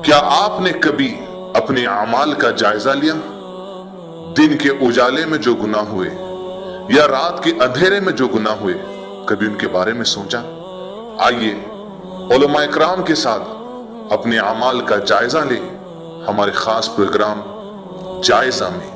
کیا آپ نے کبھی اپنے اعمال کا جائزہ لیا؟ دن کے اجالے میں جو گناہ ہوئے یا رات کے اندھیرے میں جو گناہ ہوئے، کبھی ان کے بارے میں سوچا؟ آئیے علماء اکرام کے ساتھ اپنے اعمال کا جائزہ لیں ہمارے خاص پروگرام جائزہ میں۔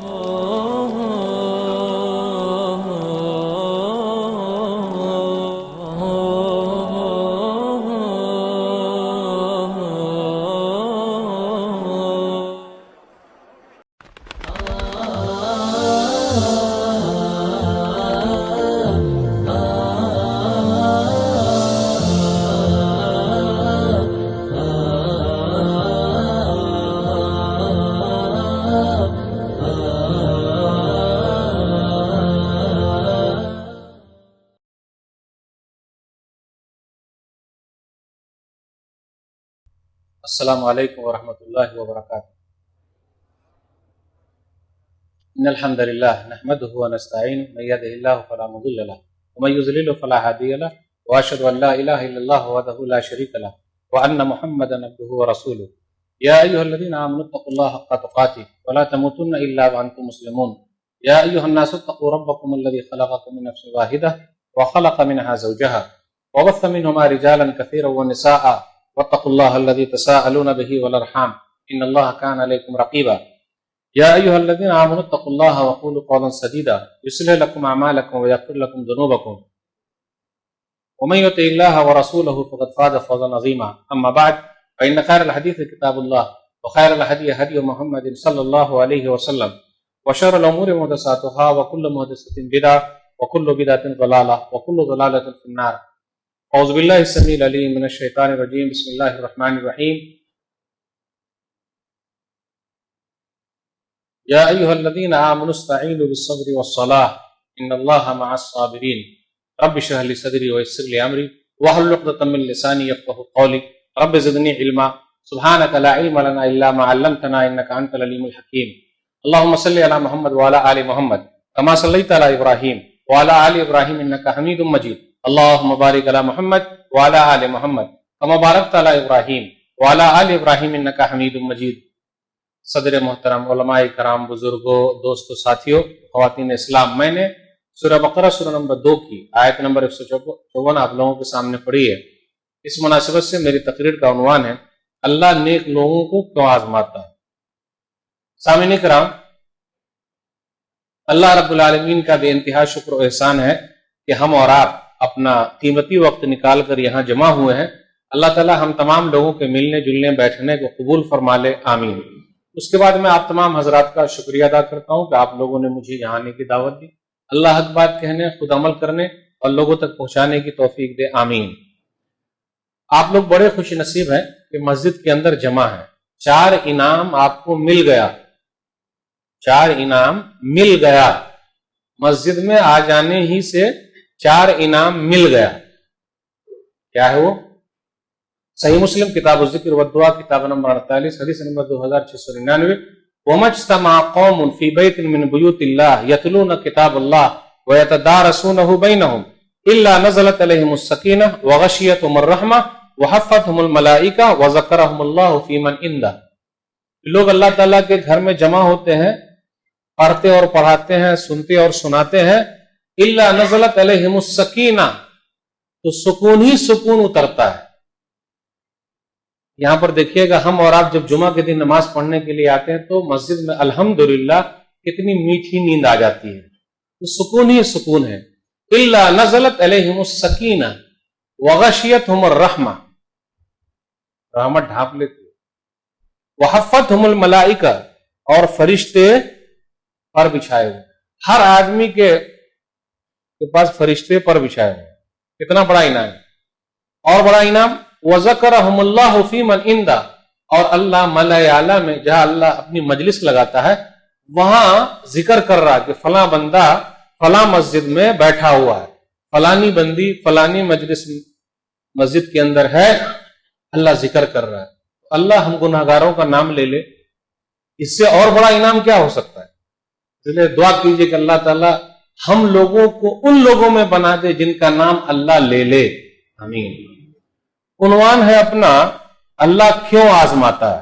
السلام علیکم ورحمۃ اللہ وبرکاتہ۔ ان الحمد للہ نحمده ونستعینہ من یهده اللہ فلا مضل له ومن یضلل فلا هادی له واشهد ان لا الہ الا اللہ وحدہ لا شریک له وان محمدا عبده ورسولہ۔ یا ایھا الذین آمنوا اتقوا اللہ حق تقاته ولا تموتن الا وانتم مسلمون۔ یا ایھا الناس اتقوا ربکم الذی خلقکم من نفس واحدہ وخلق منها زوجها وبث منهما رجالا كثيرا ونساء واتقوا الله الذي تساءلون به والارحام ان الله كان عليكم رقيبا۔ يا ايها الذين امنوا اتقوا الله وقولوا قولا سديدا يصلح لكم اعمالكم ويغفر لكم ذنوبكم ومن يطع الله ورسوله فقد فاز فوزا عظيما۔ اما بعد فان خير الحديث كتاب الله وخير الهدي هدي محمد صلى الله عليه وسلم وشر الامور محدثاتها وكل محدثة بدعة وكل بدعة ضلالة وكل ضلالة في النار۔ اعوذ باللہ السمیع العلیم من الشیطان الرجیم، بسم اللہ الرحمن الرحیم۔ یا ایھا الذین آمنوا استعینوا بالصبر والصلاة ان اللہ مع الصابرین۔ رب اشرح لی صدری ویسر لی امری واحلل عقدۃ من لسانی یفقهوا قولی رب زدنی علما سبحانک لا علم لنا الا ما علمتنا انک انت العلیم الحکیم۔ اللہم صل علی محمد وعلی آل محمد کما صلیت علی ابراہیم وعلی آل ابراہیم انک حمید مجید۔ اللہم بارک علی محمد وعلی آل محمد کما بارکت علی ابراہیم وعلی آل ابراہیم انک حمید مجید۔ صدر محترم، علماء کرام، بزرگوں، دوستوں، ساتھیوں، خواتین اسلام، میں نے سورہ بقرہ سورہ نمبر 2 کی آیت نمبر 154 آپ لوگوں کے سامنے پڑھی ہے۔ اس مناسبت سے میری تقریر کا عنوان ہے اللہ نیک لوگوں کو کیوں آزماتا ہے۔ سامعین کرام، اللہ رب العالمین کا بے انتہا شکر و احسان ہے کہ ہم اور آپ اپنا قیمتی وقت نکال کر یہاں جمع ہوئے ہیں۔ اللہ تعالی ہم تمام لوگوں کے ملنے جلنے بیٹھنے کو قبول فرما لے، آمین۔ اس کے بعد میں آپ تمام حضرات کا شکریہ ادا کرتا ہوں کہ آپ لوگوں نے مجھے یہاں آنے کی دعوت دی۔ اللہ حق بات کہنے، خود عمل کرنے اور لوگوں تک پہنچانے کی توفیق دے، آمین۔ آپ لوگ بڑے خوش نصیب ہیں کہ مسجد کے اندر جمع ہیں۔ 4 انعام آپ کو مل گیا، 4 انعام مل گیا۔ مسجد میں آ جانے ہی سے 4 انعام مل گیا۔ کیا ہے وہ؟ صحیح مسلم کتاب الذکر والدعا کتاب نمبر 48 حدیث نمبر 2699۔ وَمَا اجْتَمَعَ قَوْمٌ فِي بَيْتٍ مِّن بُيُوتِ اللَّهِ يَتْلُونَ كِتَابَ اللَّهِ وَيَتَدَارَسُونَهُ بَيْنَهُمْ إِلَّا نَزَلَتْ عَلَيْهِمُ السَّكِينَةُ وَغَشِيَتْهُمُ الرَّحْمَةُ وَحَفَّتْهُمُ الْمَلَائِكَةُ وَذَكَرَهُمُ اللَّهُ فِي مَنْ عِندَهُ۔ لوگ اللہ تعالیٰ کے گھر میں جمع ہوتے ہیں، پڑھتے اور پڑھاتے ہیں، سنتے اور سناتے ہیں۔ إِلَّا نَزَلَتْ عَلَيْهِمُ السَّكِينَةُ، تو سکون ہی سکون اترتا ہے۔ یہاں پر دیکھیے گا، ہم اور آپ جب جمعہ کے دن نماز پڑھنے کے لیے آتے ہیں تو مسجد میں الحمدللہ کتنی میٹھی نیند آ جاتی ہے، تو سکون ہی سکون ہے۔ إِلَّا نَزَلَتْ عَلَيْهِمُ السَّكِينَةُ وَغَشِيَتْهُمُ الرَّحْمَةُ، رحمت ڈھانپ لیتی ہے۔ وَحَفَّتْهُمُ الْمَلَائِكَةُ، اور فرشتے پر بچھائے ہوئے، ہر آدمی کے پاس فرشتے پر بچھائے ہوئے۔ کتنا بڑا انعام ہے۔ اور بڑا انعام وَذَكَرَهُمُ اللَّهُ فِي مَنْ عِندَهُ، اور اللہ ملأ اعلیٰ میں جہاں اللہ اپنی مجلس لگاتا ہے وہاں ذکر کر رہا کہ فلاں بندہ فلاں مسجد میں بیٹھا ہوا ہے، فلانی بندی فلانی مجلس مسجد کے اندر ہے، اللہ ذکر کر رہا ہے۔ اللہ ہم گناہگاروں کا نام لے لے، اس سے اور بڑا انعام کیا ہو سکتا ہے؟ اس لیے دعا کیجئے کہ اللہ تعالیٰ ہم لوگوں کو ان لوگوں میں بنا دے جن کا نام اللہ لے لے، آمین۔ عنوان ہے اپنا اللہ کیوں آزماتا ہے۔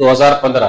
2015।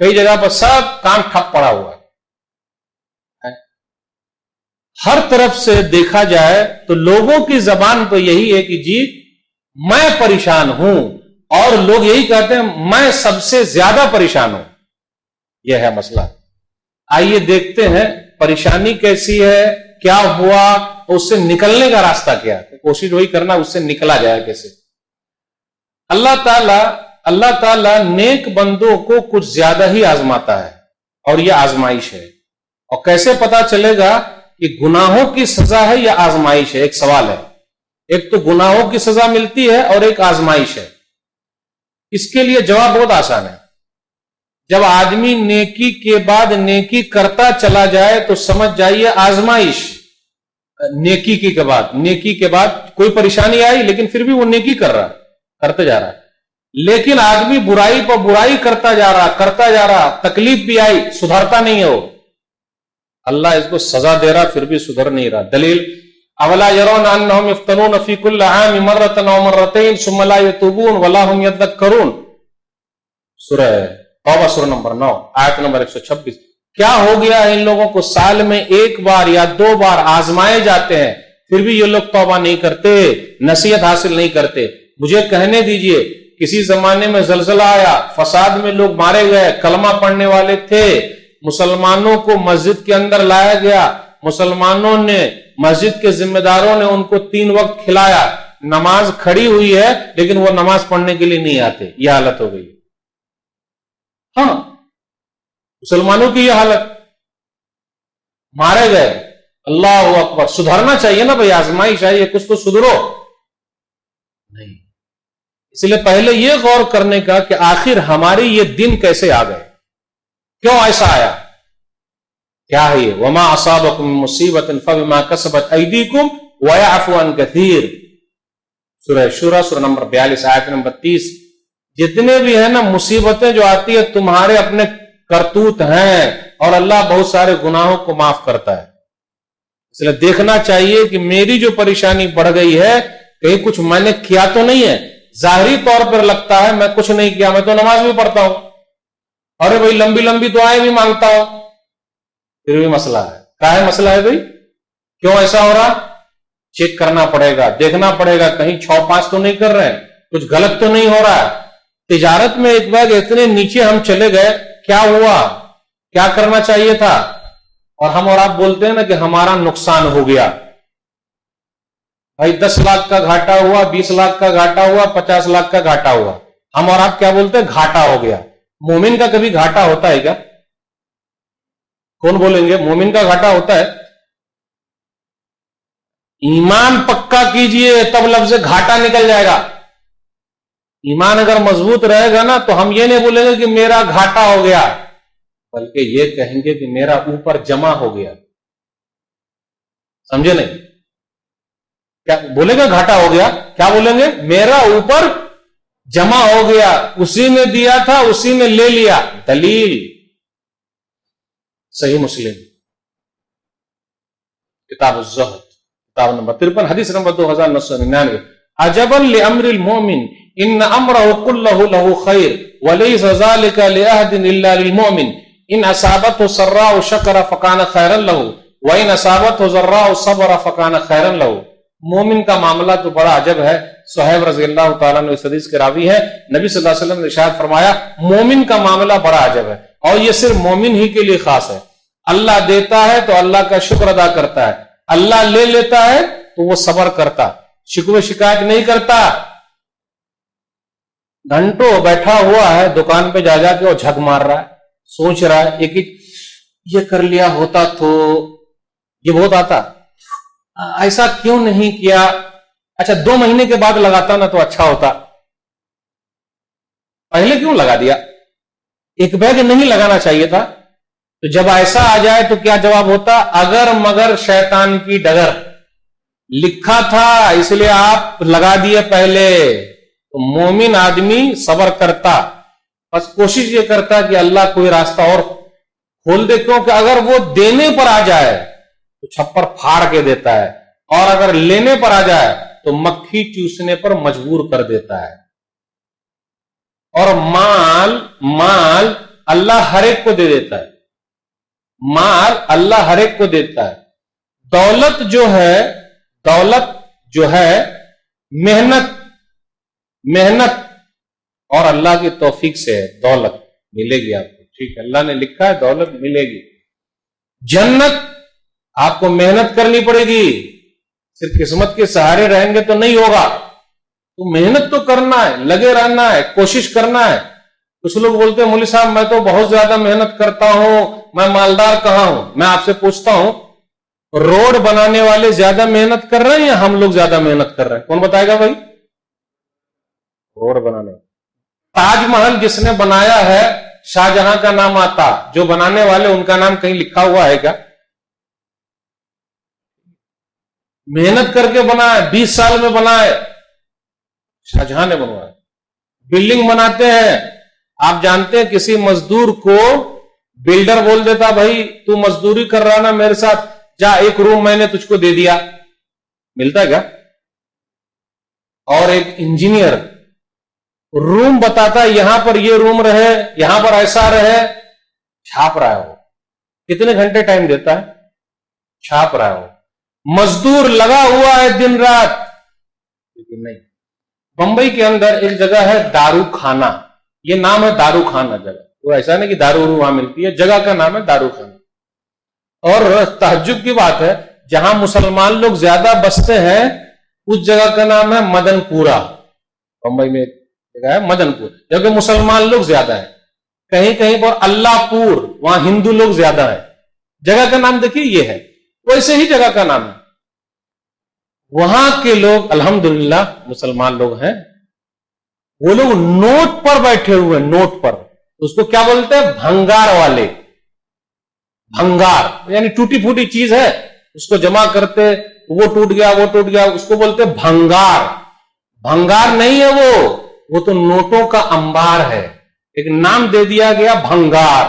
کئی جگہ پر سب کام ٹھپ پڑا ہوا ہے. ہر طرف سے دیکھا جائے تو لوگوں کی زبان تو یہی ہے کہ جی میں پریشان ہوں، اور لوگ یہی کہتے ہیں میں سب سے زیادہ پریشان ہوں. یہ ہے مسئلہ. آئیے دیکھتے ہیں پریشانی کیسی ہے، کیا ہوا، اس سے نکلنے کا راستہ کیا ہے. کوشش وہی کرنا اس سے نکلا جائے کیسے. اللہ تعالی نیک بندوں کو کچھ زیادہ ہی آزماتا ہے، اور یہ آزمائش ہے. اور کیسے پتا چلے گا کہ گناہوں کی سزا ہے یا آزمائش ہے؟ ایک سوال ہے. ایک تو گناہوں کی سزا ملتی ہے اور ایک آزمائش ہے. اس کے لیے جواب بہت آسان ہے. جب آدمی نیکی کے بعد نیکی کرتا چلا جائے تو سمجھ جائیے آزمائش. نیکی کے بعد کوئی پریشانی آئی لیکن پھر بھی وہ نیکی کرتے جا رہا ہے. لیکن آدمی برائی پر برائی کرتا جا رہا، تکلیف بھی آئی، سدھرتا نہیں ہے. وہ اللہ اس کو سزا دے رہا پھر بھی سدھر نہیں رہا. دلیل اولا يرون انهم يفتنون في كل عام مرة او مرتين ثم لا يتوبون ولا هم يذكرون. سورہ توبہ سورہ نمبر 9 آیت نمبر 126. کیا ہو گیا ان لوگوں کو؟ سال میں ایک بار یا 2 بار آزمائے جاتے ہیں، پھر بھی یہ لوگ توبہ نہیں کرتے، نصیحت حاصل نہیں کرتے. مجھے کہنے دیجئے کسی زمانے میں زلزلہ آیا، فساد میں لوگ مارے گئے، کلمہ پڑھنے والے تھے، مسلمانوں کو مسجد کے اندر لایا گیا، مسلمانوں نے، مسجد کے ذمہ داروں نے ان کو 3 وقت کھلایا، نماز کھڑی ہوئی ہے لیکن وہ نماز پڑھنے کے لیے نہیں آتے. یہ حالت ہو گئی. ہاں مسلمانوں کی یہ حالت، مارے گئے. اللہ اکبر. سدھرنا چاہیے نا بھائی، آزمائش آئیے کچھ تو سدھرو. نہیں. اس لیے پہلے یہ غور کرنے کا کہ آخر ہماری یہ دن کیسے آ گئے، کیوں ایسا آیا، کیا ہے یہ؟ وما اصابکم من مصیبت فبما کسبت ایدیکم ویعفو عن کثیر. سورہ شورى سورہ نمبر 42 آیت نمبر 30. جتنے بھی ہیں نا مصیبتیں جو آتی ہے تمہارے اپنے کرتوت ہیں، اور اللہ بہت سارے گناہوں کو معاف کرتا ہے. اس لیے دیکھنا چاہیے کہ میری جو پریشانی بڑھ گئی ہے کہیں کچھ میں نے کیا تو نہیں ہے. ظاہری طور پر لگتا ہے میں کچھ نہیں کیا، میں تو نماز بھی پڑھتا ہوں، ارے بھائی لمبی لمبی دعائیں بھی مانگتا ہوں، پھر بھی مسئلہ ہے. کیا ہے مسئلہ ہے بھائی؟ کیوں ایسا ہو رہا؟ چیک کرنا پڑے گا، دیکھنا پڑے گا کہیں 6-5 تو نہیں کر رہے ہیں، کچھ غلط تو نہیں ہو رہا ہے. تجارت میں ایک بار اتنے نیچے ہم چلے گئے، کیا ہوا، کیا کرنا چاہیے تھا، اور ہم اور آپ بولتے ہیں نا کہ ہمارا نقصان ہو گیا. بھائی 10 لاکھ کا گھاٹا ہوا، 20 لاکھ کا گھاٹا ہوا، 50 لاکھ کا گھاٹا ہوا، ہم اور آپ کیا بولتے ہیں؟ گھاٹا ہو گیا. مومن کا کبھی گھاٹا ہوتا ہے کیا؟ کون بولیں گے مومن کا گھاٹا ہوتا ہے؟ ایمان پکا کیجئے تب لفظ گھاٹا نکل جائے گا. ایمان اگر مضبوط رہے گا نا تو ہم یہ نہیں بولیں گے کہ میرا گھاٹا ہو گیا، بلکہ یہ کہیں گے کہ میرا اوپر جمع ہو گیا. سمجھے نہیں؟ کیا بولیں گے؟ گھاٹا ہو گیا. کیا بولیں گے؟ میرا اوپر جمع ہو گیا، اسی نے دیا تھا اسی نے لے لیا. دلیل صحیح مسلم کتاب الزہد کتاب نمبر 53 حدیث نمبر 2999. عجبا لامر المؤمن ان امره كله له خير وليس ذلك لاحد الا للمؤمن ان اصابته سراء شكر فكان خيرا له وان اصابته ضراء صبر فكان خيرا له. مومن کا معاملہ تو بڑا عجب ہے. صہیب رضی اللہ تعالیٰ عنہ اس حدیث کے راوی ہے. نبی صلی اللہ علیہ وسلم نے ارشاد فرمایا مومن کا معاملہ بڑا عجب ہے، اور یہ صرف مومن ہی کے لیے خاص ہے. اللہ دیتا ہے تو اللہ کا شکر ادا کرتا ہے، اللہ لے لیتا ہے تو وہ صبر کرتا، شکوہ شکایت نہیں کرتا. گھنٹوں بیٹھا ہوا ہے دکان پہ جا کے وہ جھک مار رہا ہے، سوچ رہا ہے یہ کر لیا ہوتا تو یہ بہت آتا، ایسا کیوں نہیں کیا، اچھا 2 مہینے کے بعد لگاتا نا تو اچھا ہوتا، پہلے کیوں لگا دیا، ایک بیگ نہیں لگانا چاہیے تھا. تو جب ایسا آ جائے تو کیا جواب ہوتا؟ اگر مگر شیطان کی ڈگر، لکھا تھا اس لیے آپ لگا دیے پہلے. تو مومن آدمی صبر کرتا، بس کوشش یہ کرتا کہ اللہ کوئی راستہ اور کھول دے، کیونکہ اگر وہ دینے پر آ جائے تو چھپر پھاڑ کے دیتا ہے، اور اگر لینے پر آ جائے تو مکھی چوسنے پر مجبور کر دیتا ہے. اور مال اللہ ہر ایک کو دے دیتا ہے، مال اللہ ہر ایک کو دیتا ہے. دولت جو ہے محنت اور اللہ کی توفیق سے ہے. دولت ملے گی آپ کو، ٹھیک ہے، اللہ نے لکھا ہے دولت ملے گی. جنت آپ کو محنت کرنی پڑے گی، صرف قسمت کے سہارے رہیں گے تو نہیں ہوگا. تو محنت تو کرنا ہے، لگے رہنا ہے، کوشش کرنا ہے. کچھ لوگ بولتے ہیں مولوی صاحب میں تو بہت زیادہ محنت کرتا ہوں، میں مالدار کہاں ہوں. میں آپ سے پوچھتا ہوں، روڈ بنانے والے زیادہ محنت کر رہے ہیں یا ہم لوگ زیادہ محنت کر رہے ہیں؟ کون بتائے گا بھائی؟ روڈ بنانے. تاج محل جس نے بنایا ہے شاہجہاں کا نام آتا، جو بنانے والے ان کا نام کہیں لکھا ہوا ہے کیا؟ محنت کر کے بنایا، 20 سال میں بنایا، شاہجہاں نے بنوایا. بلڈنگ بناتے ہیں، آپ جانتے ہیں کسی مزدور کو بلڈر بول دیتا بھائی تو مزدوری کر رہا نا میرے ساتھ، جا ایک روم میں نے تجھ کو دے دیا، ملتا ہے کیا؟ اور ایک انجینئر روم بتاتا ہے یہاں پر یہ روم رہے، یہاں پر ایسا رہے، چھاپ رہا ہے. وہ کتنے گھنٹے ٹائم دیتا ہے؟ چھاپ رہا ہے. وہ مزدور لگا ہوا ہے دن رات، لیکن نہیں. بمبئی کے اندر ایک جگہ ہے دارو خانہ، یہ نام ہے دارو خانہ جگہ. وہ ایسا نہیں کہ دارو وہاں ملتی ہے، جگہ کا نام ہے دارو خانہ. اور تعجب کی بات ہے جہاں مسلمان لوگ زیادہ بستے ہیں اس جگہ کا نام ہے مدن پورہ. بمبئی میں جگہ ہے مدن پور، جبکہ مسلمان لوگ زیادہ ہیں. کہیں کہیں پر اللہ پور، وہاں ہندو لوگ زیادہ ہیں. جگہ کا نام دیکھیے یہ ہے، ویسے ہی جگہ کا نام ہے. وہاں کے لوگ الحمدللہ مسلمان لوگ ہیں، وہ لوگ نوٹ پر بیٹھے ہوئے، نوٹ پر. اس کو کیا بولتے ہیں؟ بھنگار والے. بھنگار یعنی ٹوٹی پھوٹی چیز ہے، اس کو جمع کرتے، وہ ٹوٹ گیا وہ ٹوٹ گیا، اس کو بولتے بھنگار. بھنگار نہیں ہے وہ تو نوٹوں کا انبار ہے، ایک نام دے دیا گیا بھنگار.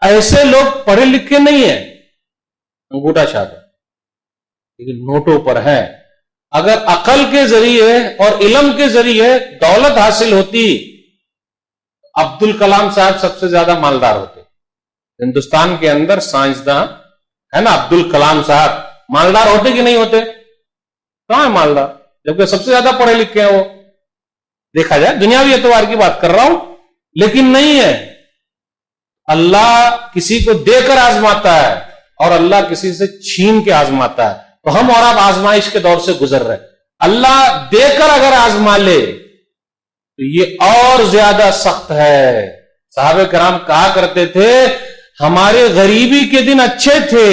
ایسے لوگ پڑھے لکھے نہیں ہیں، انگوٹھا چھاپ لیکن نوٹوں پر ہیں. اگر عقل کے ذریعے اور علم کے ذریعے دولت حاصل ہوتی، عبد الکلام صاحب سب سے زیادہ مالدار ہوتے. ہندوستان کے اندر سائنسداں ہے نا، عبد الکلام صاحب مالدار ہوتے کہ نہیں ہوتے؟ کہاں ہے مالدار؟ جبکہ سب سے زیادہ پڑھے لکھے ہیں وہ. دیکھا جائے دنیاوی اعتبار کی بات کر رہا ہوں، لیکن نہیں ہے. اللہ کسی کو دے کر آزماتا ہے اور اللہ کسی سے چھین کے آزماتا ہے. تو ہم اور آپ آزمائش کے دور سے گزر رہے. اللہ دے کر اگر آزما لے تو یہ اور زیادہ سخت ہے. صحابہ کرام کہا کرتے تھے ہمارے غریبی کے دن اچھے تھے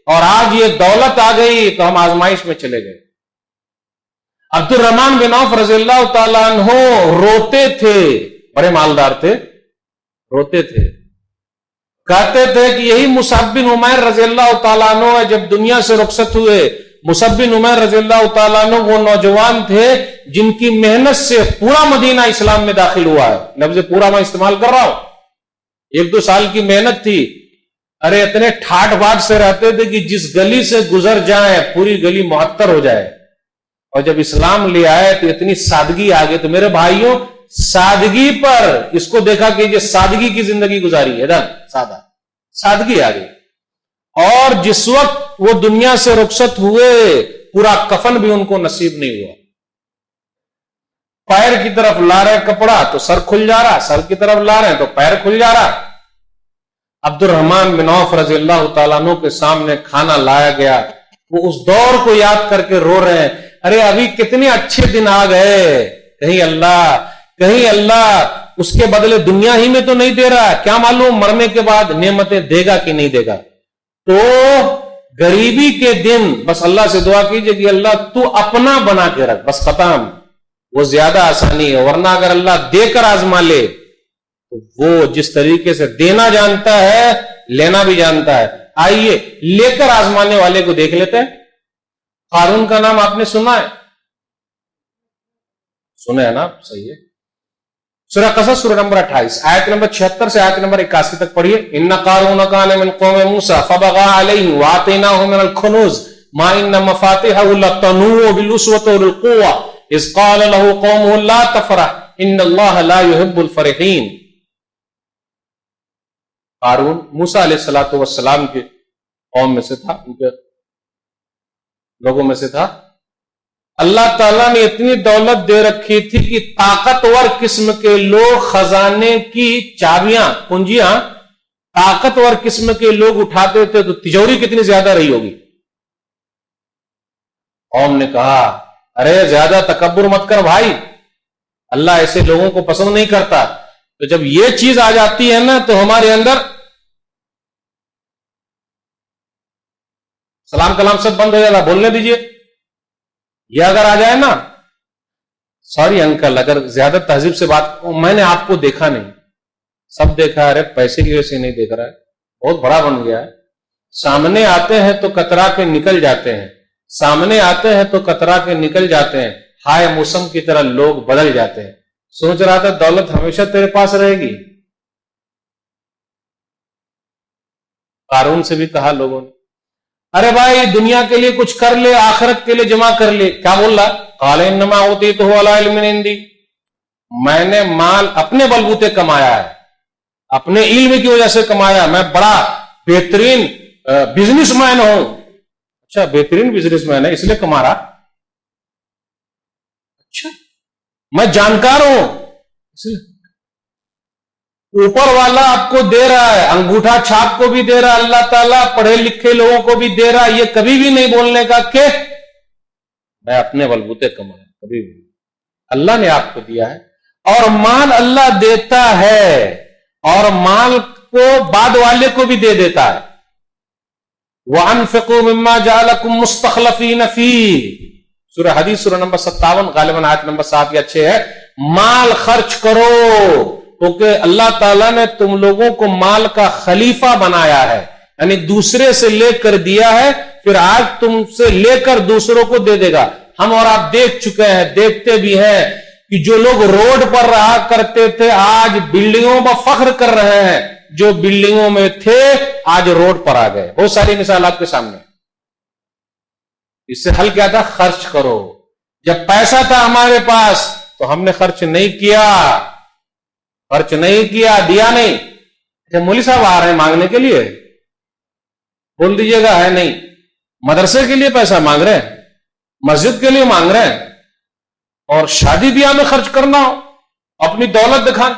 اور آج یہ دولت آ گئی تو ہم آزمائش میں چلے گئے. عبد الرحمن بن عوف رضی اللہ تعالیٰ عنہ روتے تھے، بڑے مالدار تھے، روتے تھے. کہتے تھے کہ یہی مصعب بن عمیر رضی اللہ تعالیٰ عنہ جب دنیا سے رخصت ہوئے. مصعب بن عمیر رضی اللہ تعالیٰ عنہ وہ نوجوان تھے جن کی محنت سے پورا مدینہ اسلام میں داخل ہوا ہے. لفظ پورا میں استعمال کر رہا ہوں. 1-2 سال کی محنت تھی. ارے اتنے ٹھاٹ باٹ سے رہتے تھے کہ جس گلی سے گزر جائیں پوری گلی معطر ہو جائے. اور جب اسلام لے آئے تو اتنی سادگی آ گئی. تو میرے بھائیوں سادگی پر اس کو دیکھا کہ یہ سادگی کی زندگی گزاری ہے نا، سادہ سادگی آ گئی. اور جس وقت وہ دنیا سے رخصت ہوئے پورا کفن بھی ان کو نصیب نہیں ہوا. پیر کی طرف لا رہے کپڑا تو سر کھل جا رہا، سر کی طرف لا رہے ہیں تو پیر کھل جا رہا. عبد الرحمن بن عوف رضی اللہ تعالیٰ عنہ کے سامنے کھانا لایا گیا. وہ اس دور کو یاد کر کے رو رہے ہیں. ارے ابھی کتنے اچھے دن آ گئے، کہیں اللہ اس کے بدلے دنیا ہی میں تو نہیں دے رہا، کیا معلوم مرنے کے بعد نعمتیں دے گا کہ نہیں دے گا. تو غریبی کے دن بس اللہ سے دعا کیجئے کہ اللہ تو اپنا بنا کے رکھ، بس ختم. وہ زیادہ آسانی ہے. ورنہ اگر اللہ دے کر آزما لے تو وہ جس طریقے سے دینا جانتا ہے لینا بھی جانتا ہے. آئیے لے کر آزمانے والے کو دیکھ لیتے ہیں. قارون کا نام آپ نے سنا ہے؟ سنا ہے نا؟ صحیح ہے. سورہ قصص سورہ نمبر 28 آیت نمبر 76 سے آیت نمبر 81 تک پڑھیے. ان قارون کان من قوم موسیٰ فبغى علیہم وآتیناہ من الکنوز ما ان مفاتحہ لتنوء بالعصبۃ اولي القوة اذ قال له قومه لا تفرح ان اللہ لا يحب الفرحین. قارون موسیٰ علیہ الصلوۃ والسلام کے قوم میں سے تھا، ان کے لوگوں میں سے تھا۔ اللہ تعالیٰ نے اتنی دولت دے رکھی تھی کہ طاقتور قسم کے لوگ خزانے کی چابیاں، کنجیاں طاقتور قسم کے لوگ اٹھاتے تھے تو تجوری کتنی زیادہ رہی ہوگی۔ قوم نے کہا ارے زیادہ تکبر مت کر بھائی، اللہ ایسے لوگوں کو پسند نہیں کرتا۔ تو جب یہ چیز آ جاتی ہے نا تو ہمارے اندر سلام کلام سب بند ہو جاتا، بولنے دیجئے۔ یہ اگر آ جائے نا، سوری انکل اگر زیادہ تہذیب سے بات، میں نے آپ کو دیکھا نہیں، سب دیکھا، ارے پیسے کی وجہ سے نہیں دیکھ رہا ہے، بہت بڑا بن گیا ہے، سامنے آتے ہیں تو کترا کے نکل جاتے ہیں، سامنے آتے ہیں تو کترا کے نکل جاتے ہیں، ہائے موسم کی طرح لوگ بدل جاتے ہیں۔ سوچ رہا تھا دولت ہمیشہ تیرے پاس رہے گی۔ قارون سے بھی کہا لوگوں نے ارے بھائی دنیا کے لیے کچھ کر لے، آخرت کے لیے جمع کر لے۔ کیا بول رہا؟ قال انما اوتیتہ علی علم عندی، میں نے مال اپنے بلبوتے کمایا ہے، اپنے علم کی وجہ سے کمایا، میں بڑا بہترین بزنس مین ہوں۔ اچھا بہترین بزنس مین ہے اس لیے کما رہا؟ اچھا میں جانکار ہوں اس لیے؟ اوپر والا آپ کو دے رہا ہے، انگوٹھا چھاپ کو بھی دے رہا ہے اللہ تعالیٰ، پڑھے لکھے لوگوں کو بھی دے رہا ہے، یہ کبھی بھی نہیں بولنے کا کہ میں اپنے بلبوتے کمایا، کبھی بھی اللہ نے آپ کو دیا ہے۔ اور مال اللہ دیتا ہے اور مال کو بعد والے کو بھی دے دیتا ہے۔ وَأَنفِقُوا مِمَّا جَعَلَكُمْ مُسْتَخْلَفِينَ فِيهِ، سورہ حدیث سورہ نمبر 57 غالباً آیت نمبر 7 یا 6 ہے۔ مال خرچ کرو کیونکہ اللہ تعالیٰ نے تم لوگوں کو مال کا خلیفہ بنایا ہے، یعنی دوسرے سے لے کر دیا ہے، پھر آج تم سے لے کر دوسروں کو دے دے گا۔ ہم اور آپ دیکھ چکے ہیں، دیکھتے بھی ہیں کہ جو لوگ روڈ پر رہا کرتے تھے آج بلڈنگوں پر فخر کر رہے ہیں، جو بلڈنگوں میں تھے آج روڈ پر آ گئے۔ بہت ساری مثال آپ کے سامنے۔ اس سے حل کیا تھا؟ خرچ کرو۔ جب پیسہ تھا ہمارے پاس تو ہم نے خرچ نہیں کیا، خرچ نہیں کیا، دیا نہیں۔ اچھا مولوی صاحب آ رہے ہیں مانگنے کے لیے، بول دیجئے گا ہے نہیں۔ مدرسے کے لیے پیسہ مانگ رہے ہیں، مسجد کے لیے مانگ رہے ہیں، اور شادی بیاہ میں خرچ کرنا ہو، اپنی دولت دکھانا۔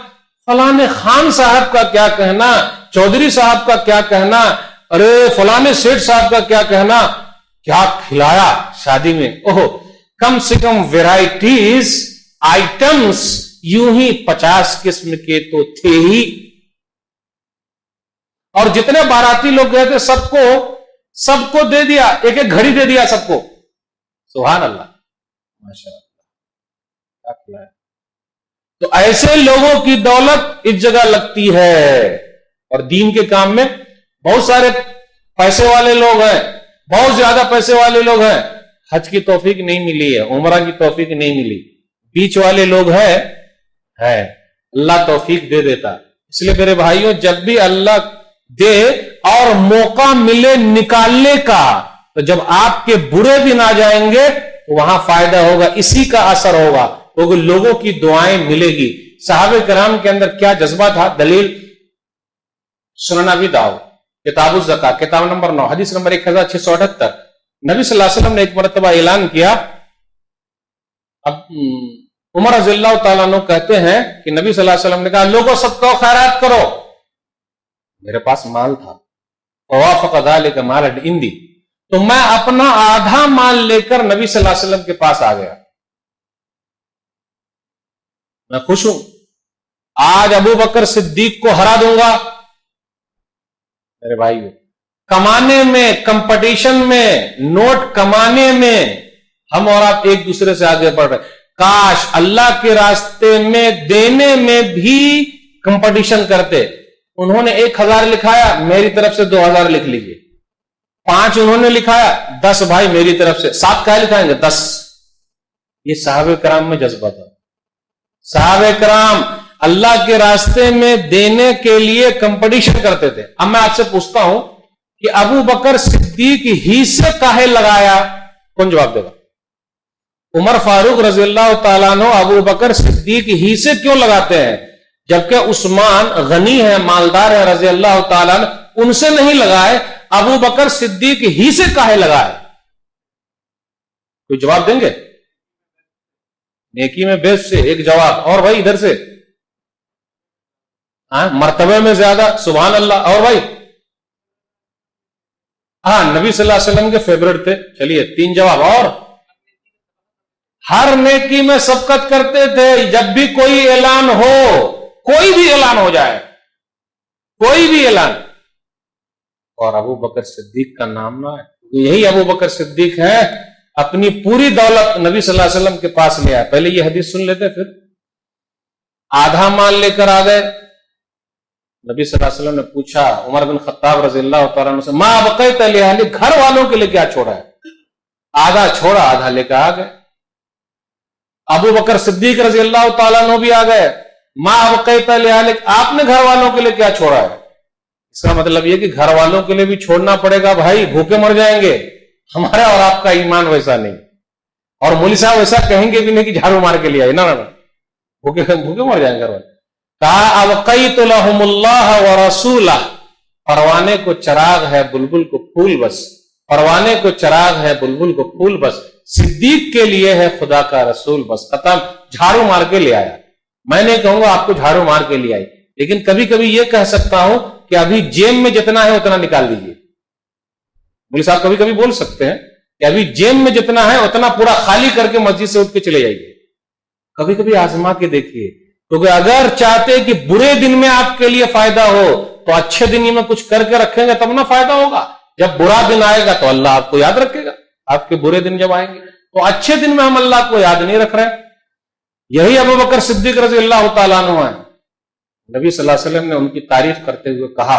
فلانے خان صاحب کا کیا کہنا، چودھری صاحب کا کیا کہنا، ارے فلانے سیٹھ صاحب کا کیا کہنا، کیا کھلایا شادی میں، اوہ کم سے کم ویرائٹیز آئٹمز یوں ہی 50 قسم کے تو تھے ہی، اور جتنے باراتی لوگ گئے تھے سب کو دے دیا، ایک ایک گھڑی دے دیا سب کو۔ سبحان اللہ، ماشاء اللہ، کیا کھلایا۔ تو ایسے لوگوں کی دولت اس جگہ لگتی ہے، اور دین کے کام میں بہت سارے پیسے والے لوگ ہیں، بہت زیادہ پیسے والے لوگ ہیں، حج کی توفیق نہیں ملی ہے، عمرہ کی توفیق نہیں ملی، بیچ والے لوگ ہیں، اللہ توفیق دے دیتا۔ اس لیے میرے بھائیوں جب بھی اللہ دے اور موقع ملے نکالنے کا، تو جب آپ کے برے دن آ جائیں گے تو وہاں فائدہ ہوگا، اسی کا اثر ہوگا، کیونکہ لوگوں کی دعائیں ملے گی۔ صحابہ کرام کے اندر کیا جذبہ تھا، دلیل سنن ابی داؤد کتاب الزکاۃ کتاب نمبر 9 حدیث نمبر 1678۔ نبی صلی اللہ علیہ وسلم نے ایک مرتبہ اعلان کیا، اب عمر رضی اللہ تعالیٰ عنہ کہتے ہیں کہ نبی صلی اللہ علیہ وسلم نے کہا لوگوں صدقہ و خیرات کرو، میرے پاس مال تھا، ووافق ذلك مال عندي، تو میں اپنا آدھا مال لے کر نبی صلی اللہ علیہ وسلم کے پاس آ گیا، میں خوش ہوں، آج ابو بکر صدیق کو ہرا دوں گا۔ میرے بھائیو کمانے میں، کمپٹیشن میں، نوٹ کمانے میں ہم اور آپ ایک دوسرے سے آگے بڑھ رہے، کاش اللہ کے راستے میں دینے میں بھی کمپٹیشن کرتے۔ انہوں نے 1000 لکھایا، میری طرف سے 2000 لکھ لیجئے، 5 انہوں نے لکھایا، 10 بھائی میری طرف سے، 7 کیا لکھائیں گے؟ 10۔ یہ صحابہ کرام میں جذبہ تھا۔ صحابہ کرام اللہ کے راستے میں دینے کے لیے کمپٹیشن کرتے تھے۔ اب میں آپ سے پوچھتا ہوں کہ ابو بکر صدیق ہی سے کاہے لگایا؟ کون جواب دے گا؟ عمر فاروق رضی اللہ تعالیٰ عنہ ابو بکر صدیق ہی سے کیوں لگاتے ہیں؟ جبکہ عثمان غنی ہے، مالدار ہے رضی اللہ تعالیٰ عنہ، ان سے نہیں لگائے، ابو بکر صدیق ہی سے کاہے لگائے؟ کوئی جواب دیں گے؟ نیکی میں بیس سے ایک جواب، اور بھائی ادھر سے مرتبے میں زیادہ، سبحان اللہ، اور بھائی نبی صلی اللہ علیہ وسلم کے فیورٹ تھے، چلیے 3 جواب، اور ہر نیکی میں سبقت کرتے تھے، جب بھی کوئی اعلان ہو، کوئی بھی اعلان ہو جائے، کوئی بھی اعلان، اور ابو بکر صدیق کا نام نہ ہے، یہی ابو بکر صدیق ہے، اپنی پوری دولت نبی صلی اللہ علیہ وسلم کے پاس لے آئے، پہلے یہ حدیث سن لیتے، پھر آدھا مال لے کر آ گئے، نبی صلی اللہ علیہ وسلم نے پوچھا عمر بن خطاب رضی اللہ تعالیٰ عنہ سے، ما بقیت لأہلک، گھر والوں کے لیے کیا چھوڑا ہے؟ آدھا چھوڑا، آدھا لے کر آ گئے۔ ابو بکر صدیق رضی اللہ تعالیٰ عنہ بھی آ گئے، ما بقیت لأہلک، آپ نے گھر والوں کے لیے کیا چھوڑا ہے؟ اس کا مطلب یہ کہ گھر والوں کے لیے بھی چھوڑنا پڑے گا، بھائی بھوکے مر جائیں گے، ہمارا اور آپ کا ایمان ویسا نہیں، اور مولوی صاحب ویسا کہیں گے بھی نہیں کہ جھاڑو مار کے لیا ہے، نہ بھوکے مر جائیں گے گھر والے۔ کہا ابقیت لہم اللہ ورسولہ، پروانے کو چراغ ہے بلبل کو پھول بس، پروانے کو چراغ ہے بلبل کو پھول بس، صدیق کے لیے ہے خدا کا رسول بس، ختم، جھاڑو مار کے لے آیا۔ میں نہیں کہوں گا آپ کو جھاڑو مار کے لے آئی، لیکن کبھی کبھی یہ کہہ سکتا ہوں کہ ابھی جیب میں جتنا ہے اتنا نکال دیجیے، مولوی صاحب کبھی کبھی بول سکتے ہیں کہ ابھی جیب میں جتنا ہے اتنا پورا خالی کر کے مسجد سے اٹھ کے چلے جائیے، کبھی کبھی آزما کے دیکھیے، کیونکہ اگر چاہتے کہ برے دن میں آپ کے لیے فائدہ ہو تو اچھے دن میں کچھ کر کے رکھیں گے تب نہ فائدہ ہوگا، جب برا دن آئے گا تو اللہ آپ کو یاد رکھے گا، آپ کے برے دن جب آئیں گے، تو اچھے دن میں ہم اللہ کو یاد نہیں رکھ رہے ہیں۔ یہی ابو بکر صدیق رضی اللہ تعالیٰ عنہ ہیں، نبی صلی اللہ علیہ وسلم نے ان کی تعریف کرتے ہوئے کہا،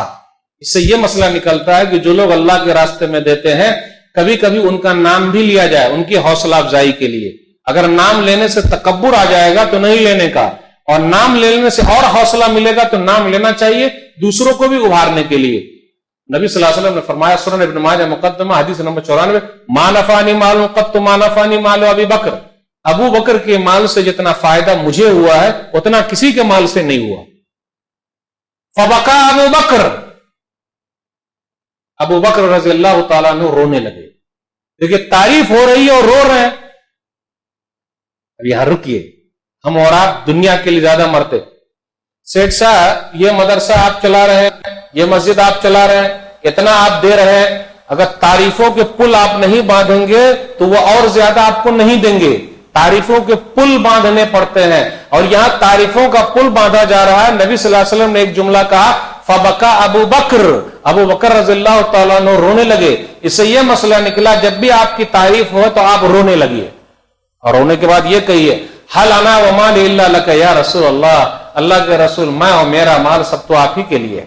اس سے یہ مسئلہ نکلتا ہے کہ جو لوگ اللہ کے راستے میں دیتے ہیں کبھی کبھی ان کا نام بھی لیا جائے ان کی حوصلہ افزائی کے لیے، اگر نام لینے سے تکبر آ جائے گا تو نہیں لینے کا، اور نام لینے سے اور حوصلہ ملے گا تو نام لینا چاہیے دوسروں کو بھی ابھارنے کے لیے۔ نبی صلی اللہ علیہ وسلم نے فرمایا، سنن ابن ماجہ مقدمہ حدیث نمبر 94، ما نفعنی مال قط ما نفعنی مال ابی بکر، ابو بکر کے مال سے جتنا فائدہ مجھے ہوا ہے اتنا کسی کے مال سے نہیں ہوا۔ فبکا ابو بکر، ابو بکر رضی اللہ تعالیٰ عنہ رونے لگے، دیکھیے تعریف ہو رہی ہے اور رو رہے ہیں۔ اب یہاں رکیے، ہم اور آپ دنیا کے لیے زیادہ مرتے، سیٹھ صاحب یہ مدرسہ آپ چلا رہے ہیں، یہ مسجد آپ چلا رہے ہیں، اتنا آپ دے رہے ہیں، اگر تعریفوں کے پل آپ نہیں باندھیں گے تو وہ اور زیادہ آپ کو نہیں دیں گے، تعریفوں کے پل باندھنے پڑتے ہیں، اور یہاں تعریفوں کا پل باندھا جا رہا ہے۔ نبی صلی اللہ علیہ وسلم نے ایک جملہ کہا، فبکا ابو بکر، ابو بکر رضی اللہ تعالیٰ عنہ رونے لگے۔ اس سے یہ مسئلہ نکلا جب بھی آپ کی تعریف ہو تو آپ رونے لگیے، اور رونے کے بعد یہ کہیے، حل انا ومال الا لک یا رسول اللہ، اللہ کے رسول میں اور میرا مال سب تو آپ ہی کے لیے۔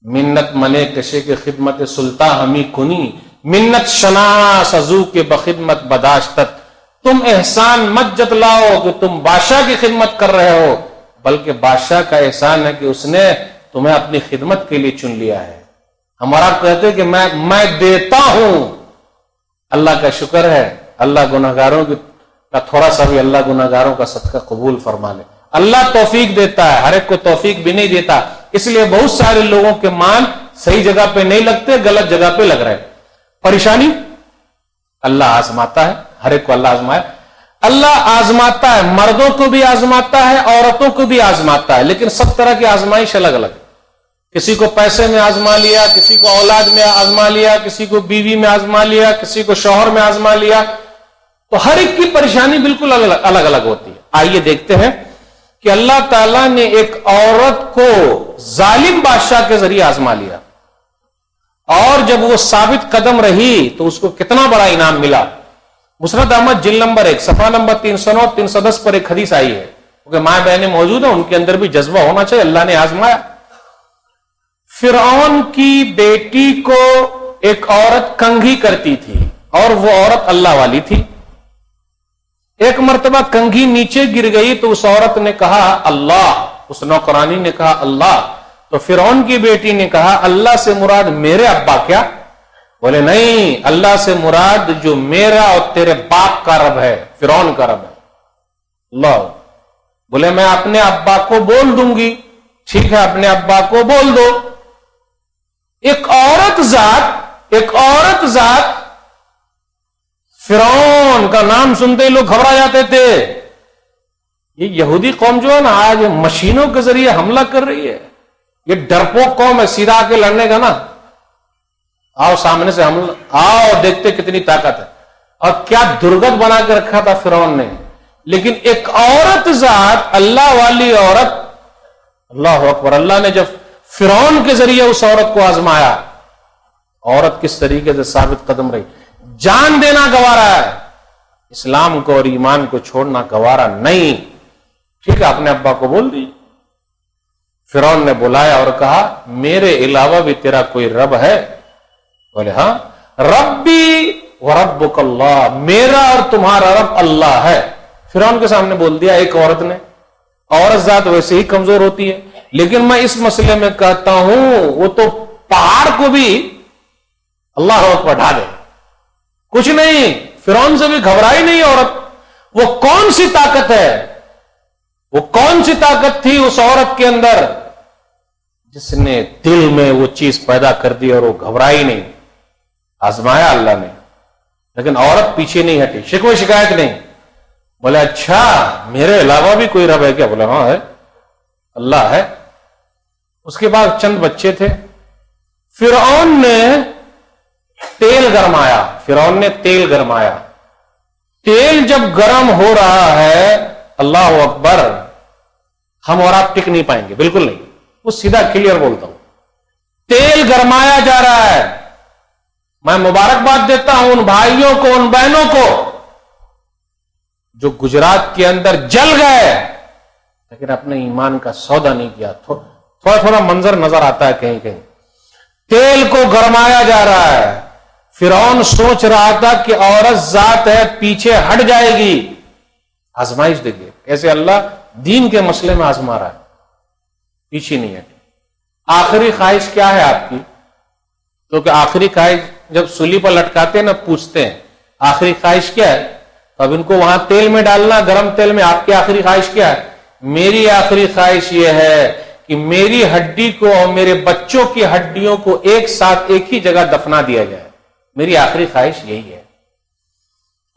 منت منے کشے کے خدمت سلطان ہمی کنی، منت شنا سزو کے بخدمت بداشتت، تم احسان مت جتلاؤ کہ تم بادشاہ کی خدمت کر رہے ہو، بلکہ بادشاہ کا احسان ہے کہ اس نے تمہیں اپنی خدمت کے لیے چن لیا ہے۔ ہمارا کہتے کہ میں دیتا ہوں، اللہ کا شکر ہے، اللہ گناہگاروں کا تھوڑا سا بھی اللہ گناہگاروں کا صدقہ قبول فرما لے۔ اللہ توفیق دیتا ہے، ہر ایک کو توفیق بھی نہیں دیتا، اس لیے بہت سارے لوگوں کے مان صحیح جگہ پہ نہیں لگتے، غلط جگہ پہ لگ رہے۔ پریشانی اللہ آزماتا ہے، ہر ایک کو اللہ آزمائے، اللہ آزماتا ہے، مردوں کو بھی آزماتا ہے، عورتوں کو بھی آزماتا ہے، لیکن سب طرح کی آزمائش الگ الگ۔ کسی کو پیسے میں آزما لیا، کسی کو اولاد میں آزما لیا، کسی کو بیوی میں آزما لیا، کسی کو شوہر میں آزما لیا، تو ہر ایک کی پریشانی بالکل الگ الگ ہوتی ہے۔ آئیے دیکھتے ہیں کہ اللہ تعالیٰ نے ایک عورت کو ظالم بادشاہ کے ذریعے آزما لیا، اور جب وہ ثابت قدم رہی تو اس کو کتنا بڑا انعام ملا۔ مسند احمد جلد نمبر 1 صفحہ نمبر 309 310 پر ایک حدیث آئی ہے، کیونکہ ماں بہنیں موجود ہیں، ان کے اندر بھی جذبہ ہونا چاہیے، اللہ نے آزمایا۔ فرعون کی بیٹی کو ایک عورت کنگھی کرتی تھی، اور وہ عورت اللہ والی تھی۔ ایک مرتبہ کنگھی نیچے گر گئی تو اس عورت نے کہا اللہ، اس نوکرانی نے کہا اللہ، تو فرعون کی بیٹی نے کہا اللہ سے مراد میرے ابا کیا؟ بولے نہیں، اللہ سے مراد جو میرا اور تیرے باپ کا رب ہے، فرعون کا رب ہے۔ اللہ، بولے میں اپنے ابا کو بول دوں گی. ٹھیک ہے, اپنے ابا کو بول دو. ایک عورت ذات فرعون کا نام سنتے ہی لوگ گھبرا جاتے تھے. یہ یہودی قوم جو ہے نا, آج مشینوں کے ذریعے حملہ کر رہی ہے. یہ ڈرپوک قوم ہے, سیدھا آ کے لڑنے کا نا, آؤ سامنے سے حملہ, آؤ دیکھتے کتنی طاقت ہے. اور کیا درگت بنا کے رکھا تھا فرعون نے. لیکن ایک عورت ذات, اللہ والی عورت, اللہ اکبر, اللہ نے جب فرعون کے ذریعے اس عورت کو آزمایا, عورت کس طریقے سے ثابت قدم رہی. جان دینا گوارا ہے, اسلام کو اور ایمان کو چھوڑنا گوارا نہیں. ٹھیک ہے, اپنے ابا کو بول دی. فرعون نے بلایا اور کہا میرے علاوہ بھی تیرا کوئی رب ہے؟ بولے ہاں, ربی وربک اللہ, میرا اور تمہارا رب اللہ ہے. فرعون کے سامنے بول دیا ایک عورت نے. عورت ذات ویسے ہی کمزور ہوتی ہے, لیکن میں اس مسئلے میں کہتا ہوں وہ تو پہاڑ کو بھی اللہ اکبر ڈھا دے. کچھ نہیں, فرعون سے بھی گھبرائی نہیں عورت. وہ کون سی طاقت ہے, وہ کون سی طاقت تھی اس عورت کے اندر جس نے دل میں وہ چیز پیدا کر دی اور وہ گھبرائی نہیں. آزمایا اللہ نے, لیکن عورت پیچھے نہیں ہٹی, شکوہ شکایت نہیں. بولے اچھا میرے علاوہ بھی کوئی رب ہے کیا؟ بولے ہاں ہے, اللہ ہے. اس کے بعد چند بچے تھے. فرعون نے تیل گرمایا. تیل جب گرم ہو رہا ہے, اللہ اکبر, ہم اور آپ ٹک نہیں پائیں گے, بالکل نہیں. وہ سیدھا کلیئر بولتا ہوں, تیل گرمایا جا رہا ہے. میں مبارکباد دیتا ہوں ان بھائیوں کو, ان بہنوں کو جو گجرات کے اندر جل گئے لیکن اپنے ایمان کا سودا نہیں کیا. تھوڑا منظر نظر آتا ہے کہیں کہیں. تیل کو گرمایا جا رہا ہے. فرعون سوچ رہا تھا کہ عورت ذات ہے, پیچھے ہٹ جائے گی. آزمائش دیکھیے کیسے اللہ دین کے مسئلے میں آزما رہا ہے, پیچھے نہیں ہٹی. آخری خواہش کیا ہے آپ کی؟ کیونکہ آخری خواہش جب سولی پر لٹکاتے ہیں نا, پوچھتے ہیں آخری خواہش کیا ہے, اب ان کو وہاں تیل میں ڈالنا, گرم تیل میں. آپ کی آخری خواہش کیا ہے؟ میری آخری خواہش یہ ہے کہ میری ہڈی کو اور میرے بچوں کی ہڈیوں کو ایک ساتھ ایک ہی جگہ دفنا دیا جائے. میری آخری خواہش یہی ہے.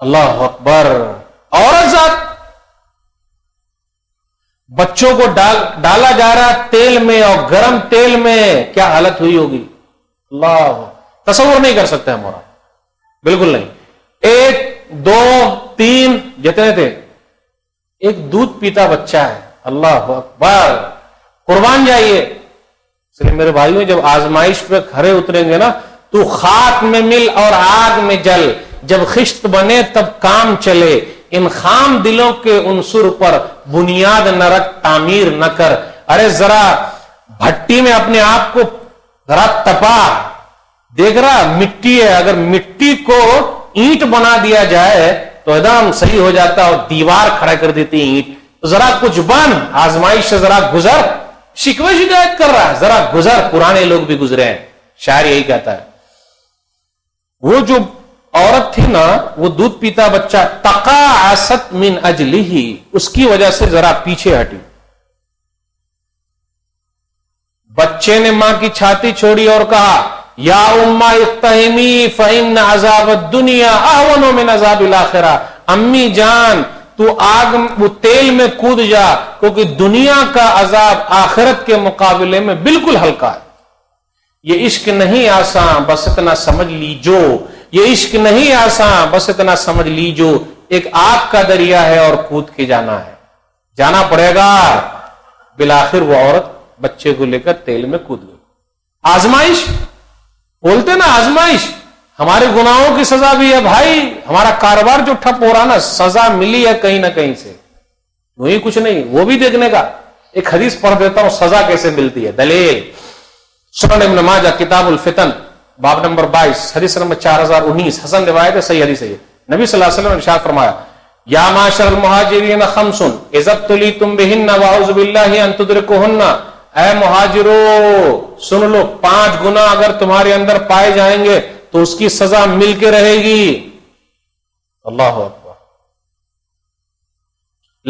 اللہ اکبر. عورت ذات بچوں کو ڈالا جا رہا تیل میں, اور گرم تیل میں کیا حالت ہوئی ہوگی, اللہ تصور نہیں کر سکتے ہمارا, بالکل نہیں. 1 2 3 جتنے تھے, ایک دودھ پیتا بچہ ہے. اللہ اکبر, قربان جائیے. اس لیے میرے بھائیوں, جب آزمائش پہ کھڑے اتریں گے نا, تو خاک میں مل اور آگ میں جل, جب خشت بنے تب کام چلے. ان خام دلوں کے عنصر پر بنیاد نہ رکھ, تعمیر نہ کر. ارے ذرا بھٹی میں اپنے آپ کو ذرا تپا, دیکھ رہا مٹی ہے, اگر مٹی کو اینٹ بنا دیا جائے تو ایک دم صحیح ہو جاتا, اور دیوار کھڑا کر دیتی اینٹ. تو ذرا کچھ بن, آزمائش سے ذرا گزر. شکوہ شکایت کر رہا ہے, ذرا گزر. پرانے لوگ بھی گزرے ہیں, شاعر یہی کہتا ہے. وہ جو عورت تھی نا, وہ دودھ پیتا بچہ, تقاعست من اجلہ, اس کی وجہ سے ذرا پیچھے ہٹی. بچے نے ماں کی چھاتی چھوڑی اور کہا یا امہ اقتحمی فإن عذاب الدنیا اہون من عذاب الآخرہ. امی جان تو آگ وہ تیل میں کود جا, کیونکہ دنیا کا عذاب آخرت کے مقابلے میں بالکل ہلکا ہے. یہ عشق نہیں آسان, بس اتنا سمجھ لیجو. یہ عشق نہیں آسان, بس اتنا سمجھ لیجو. ایک آگ کا دریا ہے اور کود کے جانا ہے, جانا پڑے گا. بالآخر وہ عورت بچے کو لے کر تیل میں کود گئی. آزمائش بولتے نا, آزمائش. ہمارے گناہوں کی سزا بھی ہے بھائی. ہمارا کاروبار جو ٹھپ ہو رہا نا, سزا ملی ہے کہیں نہ کہیں سے, وہی کچھ نہیں, وہ بھی دیکھنے کا. ایک حدیث پڑھ دیتا ہوں, سزا کیسے ملتی ہے. دلیل سنن ابن ماجہ کتاب الفتن باب نمبر 22 حدیث نمبر 4019, حسن روایت ہے, صحیح حدیث ہے. نبی صلی اللہ علیہ وسلم نے ارشاد فرمایا یا معاشر المہاجرین خمس اذا ابتلیتم بہن واعوذ باللہ ان تدرکہن. اے مہاجرو سن لو, 5 گناہ اگر تمہارے اندر پائے جائیں گے تو اس کی سزا مل کے رہے گی. اللہ اکبر.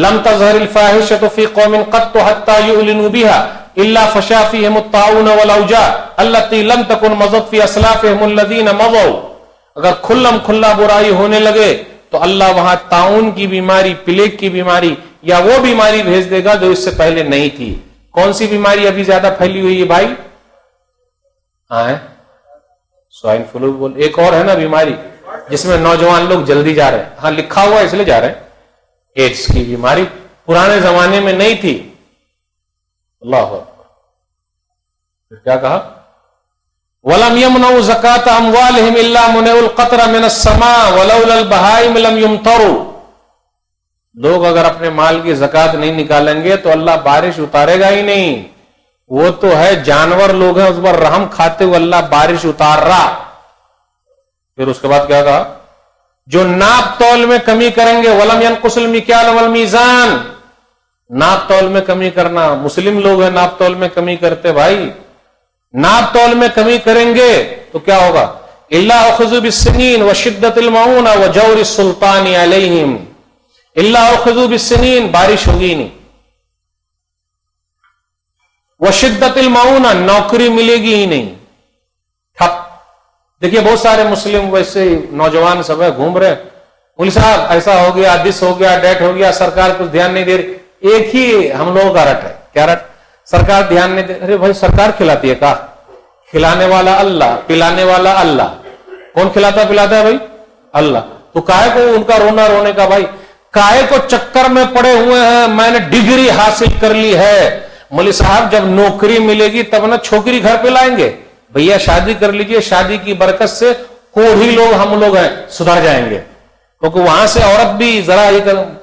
لم تظهر الفاحشة في قوم قط حتى يعلنوا بها الا فشا فيهم الطاعون والاوجاع التي لم تكن مضت في اسلافهم الذين مضوا. اگر کھلم کھلا برائی ہونے لگے تو اللہ وہاں طاعون کی بیماری، پلیگ کی بیماری یا وہ بیماری بھیج دے گا جو اس سے پہلے نہیں تھی. کون سی بیماری ابھی زیادہ پھیلی ہوئی ہے بھائی؟ سوائن فلو بول. ایک اور ہے نا بیماری جس میں نوجوان لوگ جلدی جا رہے ہیں. ہاں لکھا ہوا اس لیے جا رہے ہیں. ایڈس کی بیماری پرانے زمانے میں نہیں تھی. اللہ اکبر. پھر کیا کہا؟ وَلَمْ يَمْنَعُوا زَكَاةَ أَمْوَالِهِمْ إِلَّا مُنِعُوا الْقَطْرَ مِنَ السَّمَاءِ وَلَوْلَا الْبَهَائِمُ لَمْ يُمْطَرُوا. لوگ اگر اپنے مال کی زکات نہیں نکالیں گے تو اللہ بارش اتارے گا ہی نہیں. وہ تو ہے جانور لوگ ہیں اس پر رحم کھاتے ہوئے اللہ بارش اتار رہا. پھر اس کے بعد کیا کہا؟ جو ناپ تول میں کمی کریں گے وَلَمْ يَنْقُصِ الْمِكْيَالَ وَالْمِيزَانَ. ناپ تول میں کمی کرنا. مسلم لوگ ہیں ناپ تول میں کمی کرتے بھائی. ناپ تول میں کمی کریں گے تو کیا ہوگا؟ إِلَّا أُخِذُوا بِالسِّنِينِ وَشِدَّةِ الْمَعُونَ وَجَوْرِ السُّلْطَانِ عَلَيْهِمْ. إِلَّا أُخِذُوا بِالسِّنِينِ بارش ہوگی نہیں. وَشِدَّةِ الْمَعُونَ نوکری ملے گی ہی نہیں. ٹھپ. دیکھیے بہت سارے مسلم ویسے نوجوان سب ہے گھوم رہے. مولوی صاحب ایسا ہو گیا، دس ہو گیا، ڈیٹ ہو گیا، سرکار کچھ دھیان نہیں دے رہی. ایک ہی ہم لوگوں کا رٹ ہے. کیا رٹ؟ سرکار دھیان نہیں دے. ارے بھائی سرکار کھلاتی ہے کا؟ کھلانے والا اللہ، پلانے والا اللہ. کون کھلاتا پلاتا ہے بھائی؟ اللہ. تو کائے کو ان کا رونا رونے کا بھائی؟ کائے کو چکر میں پڑے ہوئے ہیں میں نے ڈگری حاصل کر لی ہے. مولوی صاحب جب نوکری ملے گی تب نہ چھوکری گھر پہ لائیں گے. بھیا شادی کر لیجئے، شادی کی برکت سے کوڑھی لوگ ہم لوگ ہیں سدھر جائیں گے. کیونکہ وہاں سے عورت بھی ذرا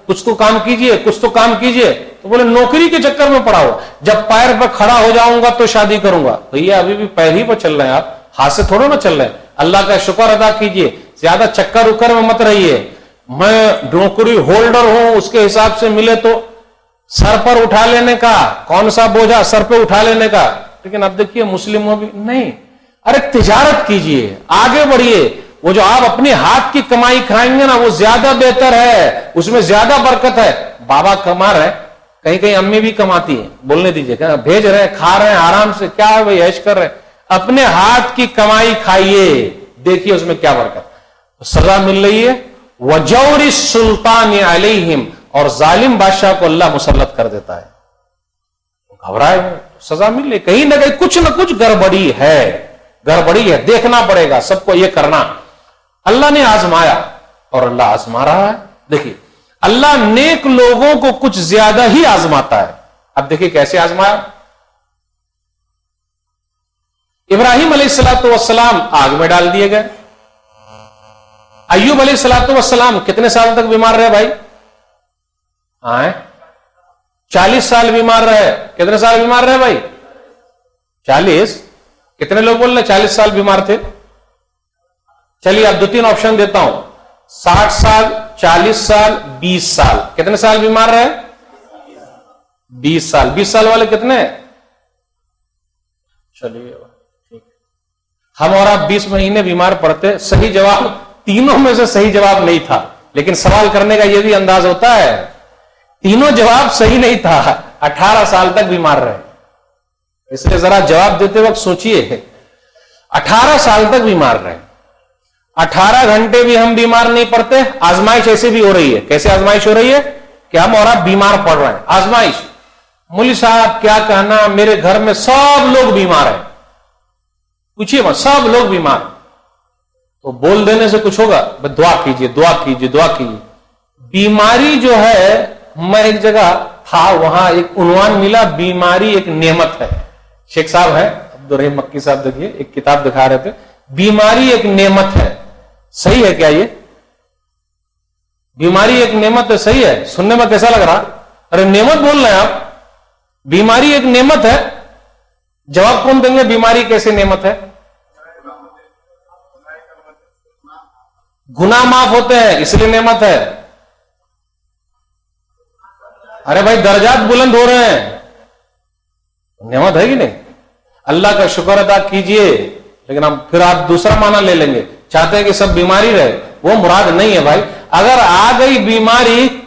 کچھ تو کام کیجئے، کچھ تو کام کیجئے. تو بولے نوکری کے چکر میں پڑا ہو، جب پیر پہ کھڑا ہو جاؤں گا تو شادی کروں گا. بھیا ابھی بھی پیر ہی پہ چل رہے ہیں آپ، ہاتھ سے تھوڑا نہ چل رہے ہیں. اللہ کا شکر ادا کیجئے. زیادہ چکر اکر میں مت رہیے. میں نوکری ہولڈر ہوں اس کے حساب سے ملے تو سر پر اٹھا لینے کا، کون سا بوجھا سر پہ اٹھا لینے کا. لیکن اب دیکھیے مسلموں بھی نہیں. ارے تجارت کیجئے، آگے بڑھیے. وہ جو آپ اپنے ہاتھ کی کمائی کھائیں گے نا وہ زیادہ بہتر ہے، اس میں زیادہ برکت ہے. بابا کما رہے، کہیں کہیں امی بھی کماتی ہیں، بولنے دیجئے، بھیج رہے ہیں، کھا رہے ہیں آرام سے. کیا ہے بھائی عیش کر رہے ہیں. اپنے ہاتھ کی کمائی کھائیے، دیکھیے اس میں کیا برکت. سزا مل رہی ہے. وَجَوْرِ السُّلْطَانِ عَلَيْهِمْ. اور ظالم بادشاہ کو اللہ مسلط کر دیتا ہے. گھبرائے سزا مل رہی. کہیں نہ کہیں کچھ نہ کچھ گڑبڑی ہے، گڑبڑی ہے. دیکھنا پڑے گا سب کو یہ کرنا. اللہ نے آزمایا اور اللہ آزما رہا ہے. دیکھیے اللہ نیک لوگوں کو کچھ زیادہ ہی آزماتا ہے. اب دیکھیے کیسے آزمایا. ابراہیم علیہ السلام آگ میں ڈال دیے گئے. ایوب علیہ السلام کتنے سال تک بیمار رہے بھائی؟ 40 سال بیمار رہے. کتنے سال بیمار رہے بھائی؟ 40. کتنے لوگ بول رہے 40 سال بیمار تھے؟ چلیے اب 2-3 آپشن دیتا ہوں. 60 سال، 40 سال، 20 سال. کتنے سال بیمار رہے؟ 20 سال. 20 سال والے کتنے؟ چلیے ہم اور آپ 20 مہینے بیمار پڑتے. صحیح جواب تینوں میں سے صحیح جواب نہیں تھا، لیکن سوال کرنے کا یہ بھی انداز ہوتا ہے. تینوں جواب صحیح نہیں تھا. 18 سال تک بیمار رہے. اس لیے ذرا جواب دیتے وقت سوچئے. 18 سال تک بیمار رہے. 18 گھنٹے بھی ہم بیمار نہیں پڑتے. آزمائش ایسے بھی ہو رہی ہے. کیسے آزمائش ہو رہی ہے کہ ہم اور آپ بیمار پڑ رہے ہیں. آزمائش. مولوی صاحب کیا کہنا، میرے گھر میں سب لوگ بیمار ہیں. پوچھئے مت، سب لوگ بیمار. تو بول دینے سے کچھ ہوگا؟ دعا کیجئے، دعا کیجئے، دعا کیجئے. بیماری جو ہے، میں ایک جگہ تھا وہاں ایک عنوان ملا، بیماری ایک نعمت ہے. شیخ صاحب ہیں عبدالرحیم مکی صاحب، دیکھیے ایک کتاب دکھا رہے تھے، بیماری ایک نعمت ہے. صحیح ہے کیا یہ؟ بیماری ایک نعمت ہے. صحیح ہے؟ سننے میں کیسا لگ رہا؟ ارے نعمت بول رہے ہیں آپ. بیماری ایک نعمت ہے. جواب کون دیں گے بیماری کیسے نعمت ہے؟ گناہ معاف ہوتے ہیں اس لیے نعمت ہے. ارے بھائی درجات بلند ہو رہے ہیں، نعمت ہے کہ نہیں؟ اللہ کا شکر ادا کیجئے. لیکن ہم پھر آپ دوسرا معنی لے لیں گے، چاہتے ہیں کہ سب بیماری رہے. وہ مراد نہیں ہے بھائی. اگر آ گئی بیماری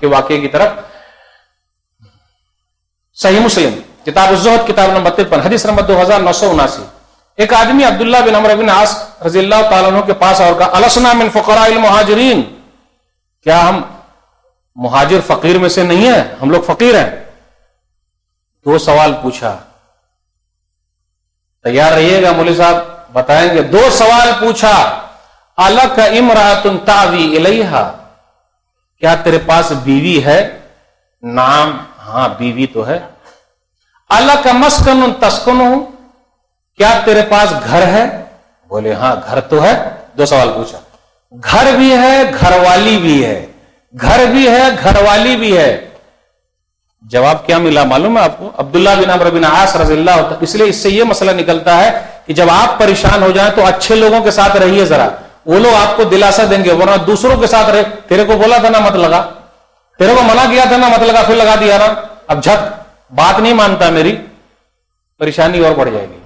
کے واقعے کی طرف. صحیح مسلم کتاب الزہد کتاب نمبر 53 حدیث نمبر 2979. ایک آدمی عبداللہ بن عمرو بن عاص رضی اللہ تعالیٰ عنہ کے پاس اور کہا السنا من فقراء المہاجرین، کیا ہم مہاجر فقیر میں سے نہیں ہیں؟ ہم لوگ فقیر ہیں. 2 سوال پوچھا. تیار رہیے گا مولوی صاحب بتائیں گے. 2 سوال پوچھا. الک امرأۃ تعوی الیہا، کیا تیرے پاس بیوی ہے؟ نام، ہاں بیوی تو ہے. الک مسکن تسکنہ، کیا تیرے پاس گھر ہے؟ بولے ہاں گھر تو ہے. 2 سوال پوچھا. گھر بھی ہے گھر والی بھی ہے، گھر بھی ہے گھر والی بھی ہے. جواب کیا ملا معلوم ہے آپ کو؟ عبداللہ بن عمرو بن عاص رضی اللہ عنہ. اس لیے اس سے یہ مسئلہ نکلتا ہے کہ جب آپ پریشان ہو جائیں تو اچھے لوگوں کے ساتھ رہیے ذرا، وہ لوگ آپ کو دلاسا دیں گے، ورنہ دوسروں کے ساتھ رہے. تیرے کو بولا تھا نا مت لگا، تیرے کو منع کیا تھا نا مت لگا، پھر لگا دیا نا، اب جھک بات نہیں مانتا میری، پریشانی اور بڑھ جائے گی.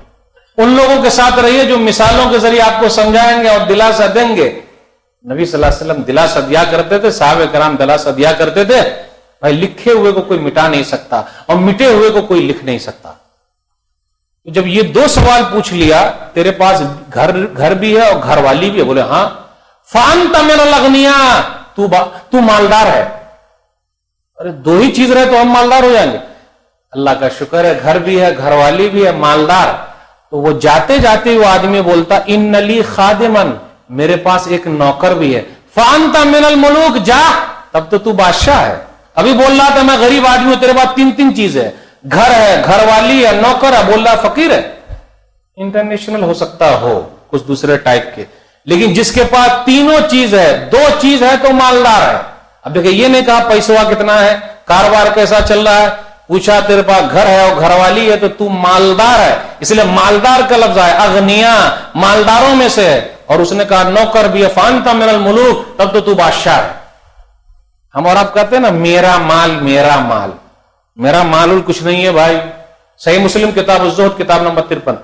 ان لوگوں کے ساتھ رہیے جو مثالوں کے ذریعے آپ کو سمجھائیں گے اور دلاسا دیں گے. نبی صلی اللہ علیہ وسلم دلاسا دیا کرتے تھے، صحابہ کرام دلاسا دیا کرتے تھے. بھائی لکھے ہوئے کو کوئی مٹا نہیں سکتا اور مٹے ہوئے کو کوئی لکھ نہیں سکتا. جب یہ 2 سوال پوچھ لیا، تیرے پاس گھر بھی ہے اور گھر والی بھی ہے، بولے ہاں. فانت من الاغنیاء، تو مالدار ہے. ارے 2 ہی چیز رہے تو ہم مالدار ہو جائیں گے. اللہ کا شکر ہے گھر بھی ہے گھر والی بھی ہے مالدار. تو وہ جاتے جاتے وہ آدمی بولتا ان لی خادمن، میرے پاس ایک نوکر بھی ہے. فانت من الملوک، جا، تب تو بادشاہ ہے. ابھی بول رہا تھا میں غریب آدمی ہوں، تیرے پاس 3 چیز ہے، گھر ہے گھر والی ہے نوکر ہے، بول رہا فقیر ہے. انٹرنیشنل ہو سکتا ہو کچھ دوسرے ٹائپ کے، لیکن جس کے پاس 3 چیز ہے، 2 چیز ہے تو مالدار ہے. اب دیکھیں یہ نہیں کہا پیسوا کتنا ہے، کاروبار کیسا چل رہا ہے، پوچھا تیرے پاس گھر ہے اور گھر والی ہے تو مالدار ہے. اس لیے مالدار کا لفظ ہے، اغنیا مالداروں میں سے ہے. اور اس نے کہا نوکر بھی ہے. فانت من الملوک، تب تو بادشاہ ہے. ہم اور آپ کہتے ہیں نا میرا مال میرا مال، میرا مال کچھ نہیں ہے بھائی. صحیح مسلم کتاب الزہد کتاب نمبر 53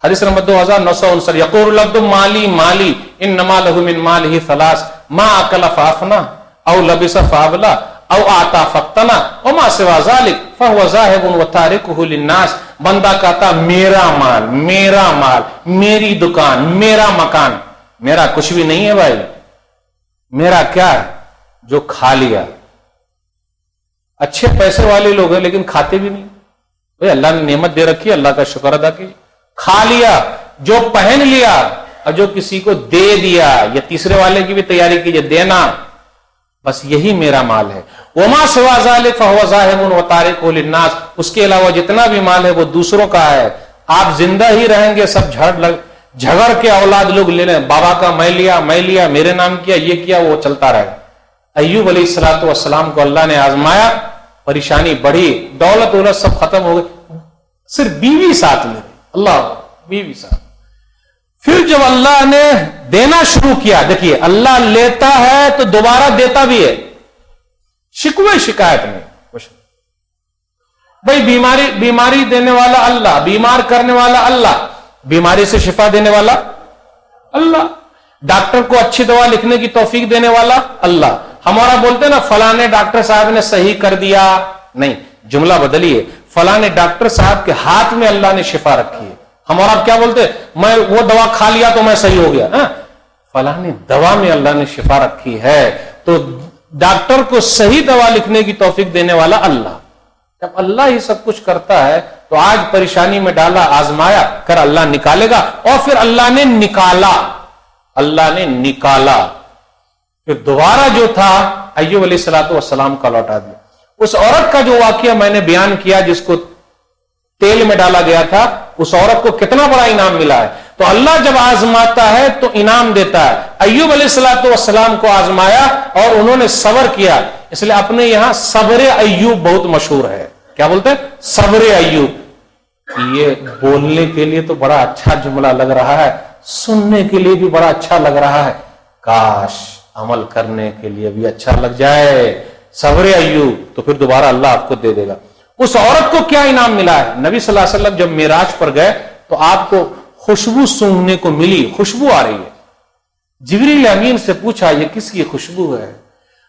حدیث نمبر 2959. یقول العبد مالی مالی انما له من ماله 3 ما اکل فافنا او لبس فابلا او آتا فقتنا وما سوا ذلك فهو ذاهب وتاركه للناس. بندہ کہتا میرا مال میرا مال، میری دکان میرا مکان. میرا کچھ بھی نہیں ہے بھائی. میرا کیا ہے؟ جو کھا لیا. اچھے پیسے والے لوگ ہیں لیکن کھاتے بھی نہیں. بھائی اللہ نے نعمت دے رکھی ہے، اللہ کا شکر ادا کیجیے. کھا لیا، جو پہن لیا اور جو کسی کو دے دیا، یا تیسرے والے کی بھی تیاری کیجیے دینا. بس یہی میرا مال ہے. وما سوا ذلك فهو ذاهب وتارك للناس. اس کے علاوہ جتنا بھی مال ہے وہ دوسروں کا ہے. آپ زندہ ہی رہیں گے سب جھگڑ کے اولاد لوگ لے لیں، بابا کا میں لیا میرے نام کیا یہ کیا، وہ چلتا رہے. ایوب علیہ الصلوۃ والسلام کو اللہ نے آزمایا، پریشانی بڑھی، دولت سب ختم ہو گئی، صرف بیوی ساتھ میں. اللہ بیوی ساتھ. پھر جب اللہ نے دینا شروع کیا، دیکھیے اللہ لیتا ہے تو دوبارہ دیتا بھی ہے. شکوے شکایت میں کچھ بھائی بیماری دینے والا اللہ، بیمار کرنے والا اللہ، بیماری سے شفا دینے والا اللہ، ڈاکٹر کو اچھی دوا لکھنے کی توفیق دینے والا اللہ. ہمارا بولتے ہیں نا فلانے ڈاکٹر صاحب نے صحیح کر دیا، نہیں، جملہ بدلیے، فلانے ڈاکٹر صاحب کے ہاتھ میں اللہ نے شفا رکھی ہے. ہمارا کیا بولتے میں وہ دوا کھا لیا تو میں صحیح ہو گیا. فلانے دوا میں اللہ نے شفا رکھی ہے. تو ڈاکٹر کو صحیح دوا لکھنے کی توفیق دینے والا اللہ. جب اللہ ہی سب کچھ کرتا ہے تو آج پریشانی میں ڈالا، آزمایا کر اللہ نکالے گا. اور پھر اللہ نے نکالا. پھر دوبارہ جو تھا ایوب علیہ الصلوۃ والسلام کا لوٹا دیا. اس عورت کا جو واقعہ میں نے بیان کیا جس کو تیل میں ڈالا گیا تھا، اس عورت کو کتنا بڑا انعام ملا ہے. تو اللہ جب آزماتا ہے تو انعام دیتا ہے. ایوب علیہ الصلوۃ والسلام کو آزمایا اور انہوں نے صبر کیا، اس لیے اپنے یہاں صبر ایوب بہت مشہور ہے. کیا بولتے ہیں؟ صبر ایوب. یہ بولنے کے لیے تو بڑا اچھا جملہ لگ رہا ہے، سننے کے لیے بھی بڑا اچھا لگ رہا ہے، کاش عمل کرنے کے لیے بھی اچھا لگ جائے. صبر ایوب. تو پھر دوبارہ اللہ آپ کو دے دے گا. اس عورت کو کیا انعام ملا ہے؟ نبی صلی اللہ علیہ وسلم جب معراج پر گئے تو آپ کو خوشبو سونگھنے کو ملی، خوشبو آ رہی ہے. جبریل امین سے پوچھا یہ کس کی خوشبو ہے؟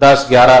10, 11,